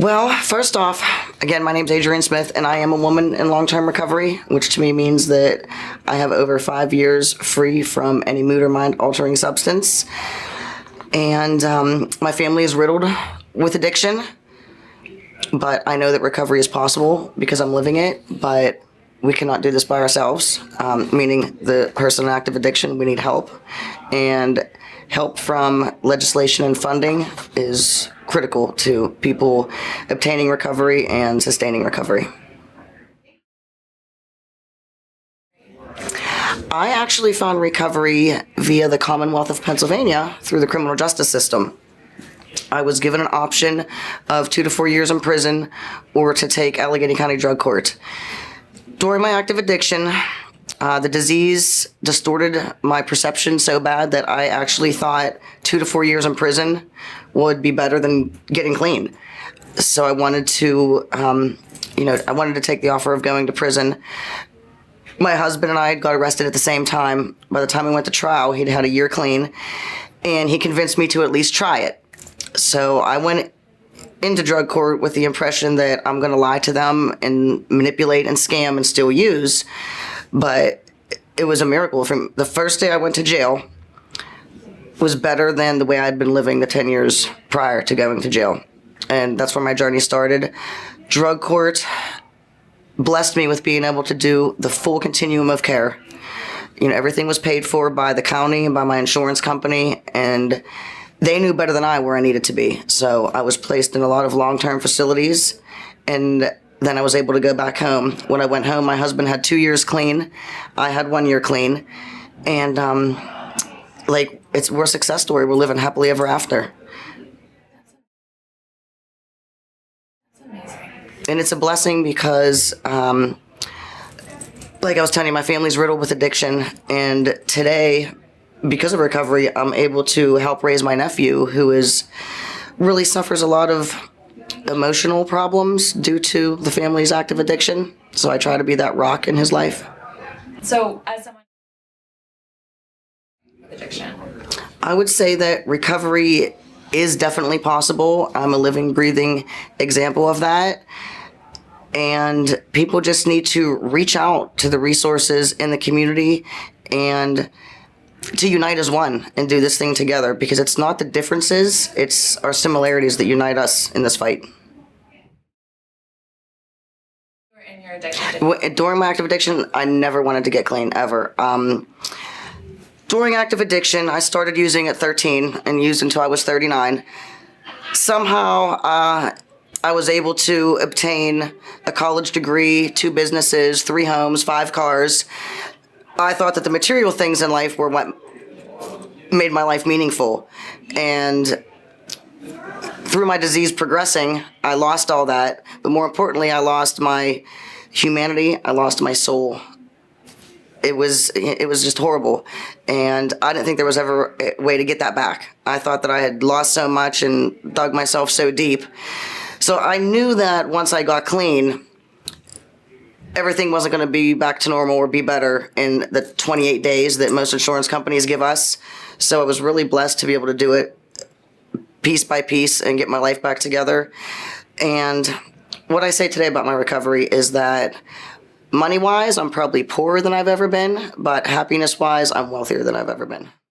Well, first off, again, my name's Adrienne Smith, and I am a woman in long-term recovery, which to me means that I have over 5 years free from any mood or mind-altering substance. And my family is riddled with addiction, but I know that recovery is possible because I'm living it, but we cannot do this by ourselves, meaning the person in active addiction, we need help. And help from legislation and funding is critical to people obtaining recovery and sustaining recovery. I actually found recovery via the Commonwealth of Pennsylvania through the criminal justice system. I was given an option of 2 to 4 years in prison or to take Allegheny County Drug Court. During my active addiction, the disease distorted my perception so bad that I actually thought 2 to 4 years in prison would be better than getting clean. So I wanted to, I wanted to take the offer of going to prison. My husband and I got arrested at the same time. By the time we went to trial, he'd had a year clean, and he convinced me to at least try it. So I went into drug court with the impression that I'm going to lie to them and manipulate and scam and still use. But it was a miracle. From the first day I went to jail was better than the way I'd been living the 10 years prior to going to jail. And that's where my journey started. Drug court blessed me with being able to do the full continuum of care. Everything was paid for by the county and by my insurance company, and they knew better than I where I needed to be. So I was placed in a lot of long-term facilities, and then I was able to go back home. When I went home, my husband had 2 years clean. I had 1 year clean. And we're a success story. We're living happily ever after. That's amazing. And it's a blessing because, like I was telling you, my family's riddled with addiction. And today, because of recovery, I'm able to help raise my nephew, who really suffers a lot of emotional problems due to the family's active addiction. So I try to be that rock in his life. So as someone with addiction, I would say that recovery is definitely possible. I'm a living, breathing example of that. And people just need to reach out to the resources in the community and to unite as one and do this thing together, because it's not the differences, it's our similarities that unite us in this fight. in your addiction, During my active addiction, I never wanted to get clean, ever. During active addiction, I started using at 13 and used until I was 39. Somehow, I was able to obtain a college degree, 2 businesses, 3 homes, 5 cars. I thought that the material things in life were what made my life meaningful. And through my disease progressing, I lost all that. But more importantly, I lost my humanity. I lost my soul. It was just horrible. And I didn't think there was ever a way to get that back. I thought that I had lost so much and dug myself so deep. So I knew that once I got clean, everything wasn't going to be back to normal or be better in the 28 days that most insurance companies give us. So I was really blessed to be able to do it piece by piece and get my life back together. And what I say today about my recovery is that money-wise, I'm probably poorer than I've ever been, but happiness-wise, I'm wealthier than I've ever been.